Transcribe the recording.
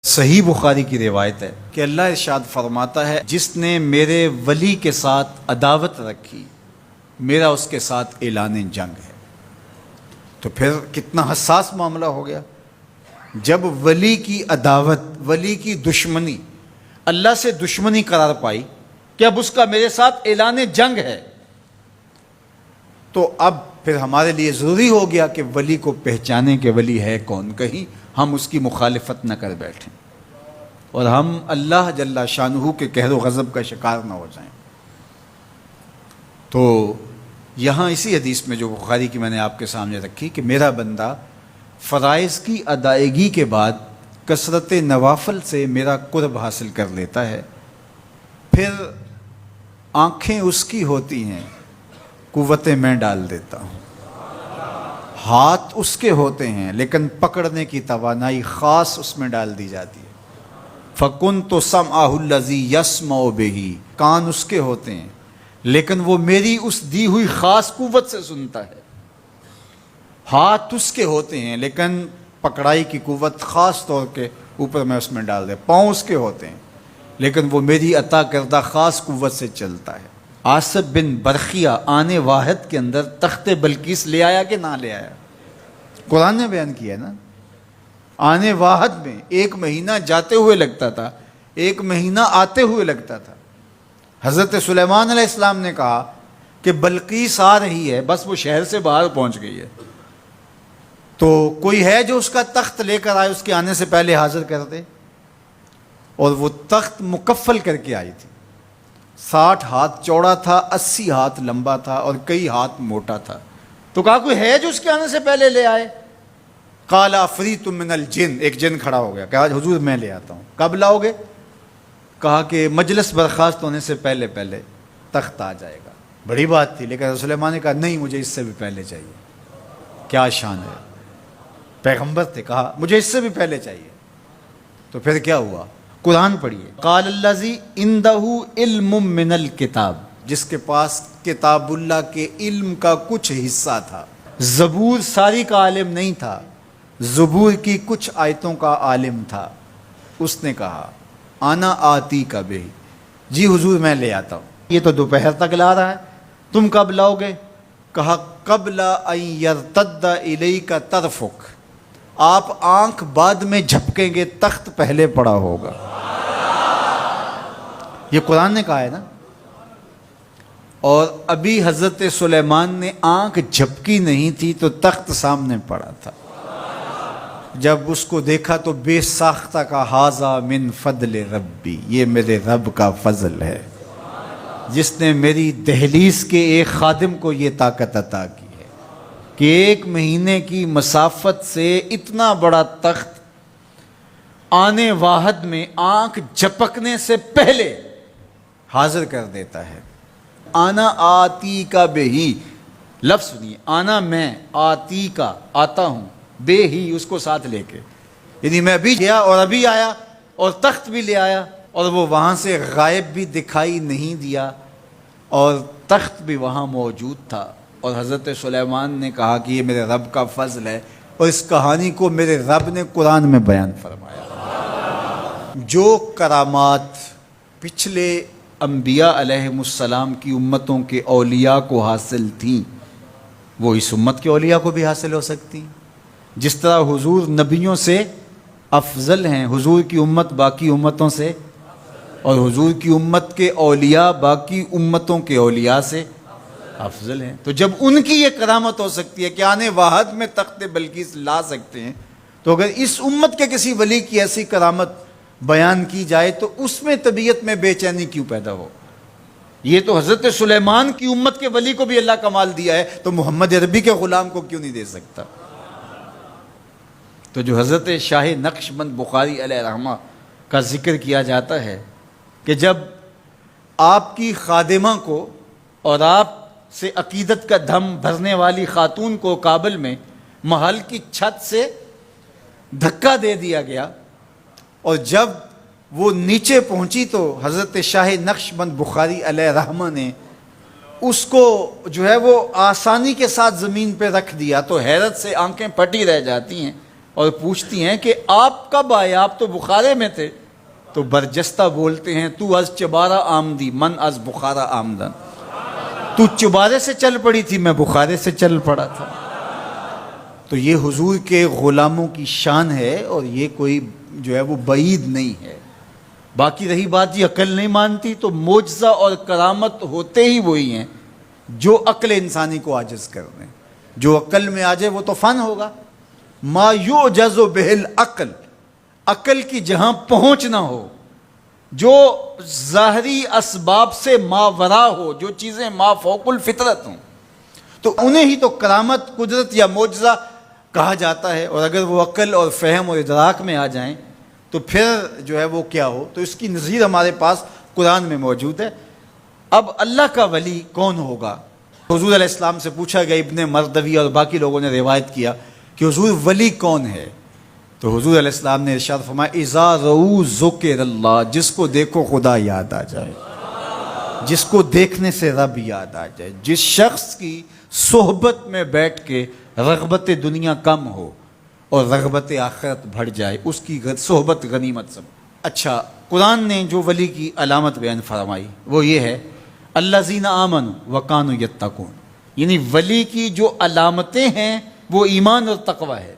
صحیح بخاری کی روایت ہے کہ اللہ ارشاد فرماتا ہے جس نے میرے ولی کے ساتھ عداوت رکھی میرا اس کے ساتھ اعلان جنگ ہے۔ تو پھر کتنا حساس معاملہ ہو گیا جب ولی کی عداوت، ولی کی دشمنی اللہ سے دشمنی قرار پائی کہ اب اس کا میرے ساتھ اعلان جنگ ہے، تو اب پھر ہمارے لیے ضروری ہو گیا کہ ولی کو پہچانے کہ ولی ہے کون، کہیں ہم اس کی مخالفت نہ کر بیٹھیں اور ہم اللہ جل شانہ کے قہر و غضب کا شکار نہ ہو جائیں۔ تو یہاں اسی حدیث میں جو بخاری کی میں نے آپ کے سامنے رکھی کہ میرا بندہ فرائض کی ادائیگی کے بعد کثرت نوافل سے میرا قرب حاصل کر لیتا ہے، پھر آنکھیں اس کی ہوتی ہیں، قوتیں میں ڈال دیتا ہوں، ہاتھ اس کے ہوتے ہیں لیکن پکڑنے کی توانائی خاص اس میں ڈال دی جاتی ہے۔ فَكُنْتُ سَمْعَهُ الَّذِي يَسْمَعُ بِهِ، کان اس کے ہوتے ہیں لیکن وہ میری اس دی ہوئی خاص قوت سے سنتا ہے۔ ہاتھ اس کے ہوتے ہیں لیکن پکڑائی کی قوت خاص طور کے اوپر میں اس میں ڈال دے۔ پاؤں اس کے ہوتے ہیں لیکن وہ میری عطا کردہ خاص قوت سے چلتا ہے۔ آصب بن برخیہ آنے واحد کے اندر تخت بلقیس لے آیا کہ نہ لے آیا؟ قرآن نے بیان کیا ہے نا، آنے واحد میں 1 مہینہ جاتے ہوئے لگتا تھا، 1 مہینہ آتے ہوئے لگتا تھا۔ حضرت سلیمان علیہ السلام نے کہا کہ بلقیس آ رہی ہے، بس وہ شہر سے باہر پہنچ گئی ہے، تو کوئی ہے جو اس کا تخت لے کر آئے، اس کے آنے سے پہلے حاضر کر دے۔ اور وہ تخت مکفل کر کے آئی تھی، 60 ہاتھ چوڑا تھا، 80 ہاتھ لمبا تھا اور کئی ہاتھ موٹا تھا۔ تو کہا کوئی ہے جو اس کے آنے سے پہلے لے آئے؟ قال عفریت من الجن، ایک جن کھڑا ہو گیا، کہا حضور میں لے آتا ہوں۔ کب لاؤ گے؟ کہا کہ مجلس برخاست ہونے سے پہلے پہلے تخت آ جائے گا۔ بڑی بات تھی، لیکن سلیمان نے کہا نہیں، مجھے اس سے بھی پہلے چاہیے۔ کیا شان ہے، پیغمبر تھے، کہا مجھے اس سے بھی پہلے چاہیے۔ تو پھر کیا ہوا؟ قرآن پڑھیے، قال الذی عندہ علم من الکتاب، جس کے پاس کتاب اللہ کے علم کا کچھ حصہ تھا۔ زبور ساری کا عالم نہیں تھا، زبور کی کچھ آیتوں کا عالم تھا۔ اس نے کہا انا آتی کا بہ، جی حضور میں لے آتا ہوں۔ یہ تو دوپہر تک لا رہا ہے، تم کب لاؤ گے؟ کہا قبل ان یرتد الیک طرفک، آپ آنکھ بعد میں جھپکیں گے، تخت پہلے پڑا ہوگا۔ یہ قرآن نے کہا ہے نا۔ اور ابھی حضرت سلیمان نے آنکھ جھپکی نہیں تھی تو تخت سامنے پڑا تھا۔ جب اس کو دیکھا تو بے ساختہ کا ھذا من فضل ربی، یہ میرے رب کا فضل ہے جس نے میری دہلیز کے ایک خادم کو یہ طاقت عطا کی ہے کہ 1 مہینے کی مسافت سے اتنا بڑا تخت آنے واحد میں آنکھ جھپکنے سے پہلے حاضر کر دیتا ہے۔ آنا آتی کا بے ہی، لفظ سنیے، آنا میں، آتی کا آتا ہوں، بے ہی اس کو ساتھ لے کے، یعنی میں ابھی گیا اور ابھی آیا اور تخت بھی لے آیا، اور وہ وہاں سے غائب بھی دکھائی نہیں دیا اور تخت بھی وہاں موجود تھا۔ اور حضرت سلیمان نے کہا کہ یہ میرے رب کا فضل ہے، اور اس کہانی کو میرے رب نے قرآن میں بیان فرمایا۔ جو کرامات پچھلے انبیاء علیہم السلام کی امتوں کے اولیاء کو حاصل تھیں، وہ اس امت کے اولیاء کو بھی حاصل ہو سکتی۔ جس طرح حضور نبیوں سے افضل ہیں، حضور کی امت باقی امتوں سے، اور حضور کی امت کے اولیاء باقی امتوں کے اولیاء سے افضل ہیں۔ تو جب ان کی یہ کرامت ہو سکتی ہے کہ آنے واحد میں تخت بلقیس لا سکتے ہیں، تو اگر اس امت کے کسی ولی کی ایسی کرامت بیان کی جائے تو اس میں طبیعت میں بے چینی کیوں پیدا ہو؟ یہ تو حضرت سلیمان کی امت کے ولی کو بھی اللہ کمال دیا ہے، تو محمد عربی کے غلام کو کیوں نہیں دے سکتا؟ تو جو حضرت شاہ نقش بند بخاری علیہ رحمہ کا ذکر کیا جاتا ہے کہ جب آپ کی خادمہ کو اور آپ سے عقیدت کا دھم بھرنے والی خاتون کو کابل میں محل کی چھت سے دھکا دے دیا گیا، اور جب وہ نیچے پہنچی تو حضرت شاہ نقش بند بخاری علیہ رحمہ نے اس کو جو ہے وہ آسانی کے ساتھ زمین پہ رکھ دیا، تو حیرت سے آنکھیں پھٹی رہ جاتی ہیں اور پوچھتی ہیں کہ آپ کب آئے، آپ تو بخارے میں تھے؟ تو برجستہ بولتے ہیں تو از چبارہ آمدی من از بخارا آمدن، تو چبارے سے چل پڑی تھی، میں بخارے سے چل پڑا تھا۔ تو یہ حضور کے غلاموں کی شان ہے، اور یہ کوئی جو ہے وہ بعید نہیں ہے۔ باقی رہی بات یہ عقل نہیں مانتی، تو معجزہ اور کرامت ہوتے ہی وہی ہیں جو عقل انسانی کو عاجز کر دیں۔ جو عقل میں آ جائے وہ تو فن ہوگا۔ ما یعجز بہ العقل، عقل کی جہاں پہنچ نہ ہو، جو ظاہری اسباب سے ماورا ہو، جو چیزیں ما فوق الفطرت ہوں، تو انہیں ہی تو کرامت، قدرت یا معجزہ کہا جاتا ہے۔ اور اگر وہ عقل اور فہم اور ادراک میں آ جائیں تو پھر جو ہے وہ کیا ہو، تو اس کی نظیر ہمارے پاس قرآن میں موجود ہے۔ اب اللہ کا ولی کون ہوگا؟ حضور علیہ السلام سے پوچھا گیا، ابن مردوی اور باقی لوگوں نے روایت کیا کہ حضور ولی کون ہے؟ تو حضور علیہ السلام نے ارشاد فرمایا، اذا رؤوا ذکر اللہ، جس کو دیکھو خدا یاد آ جائے، جس کو دیکھنے سے رب یاد آ جائے، جس شخص کی صحبت میں بیٹھ کے رغبت دنیا کم ہو اور رغبت آخرت بڑھ جائے، اس کی صحبت غنیمت سب۔ اچھا، قرآن نے جو ولی کی علامت بیان فرمائی وہ یہ ہے، الذین آمنوا وکانوا یتقون، یعنی ولی کی جو علامتیں ہیں وہ ایمان اور تقوی ہے۔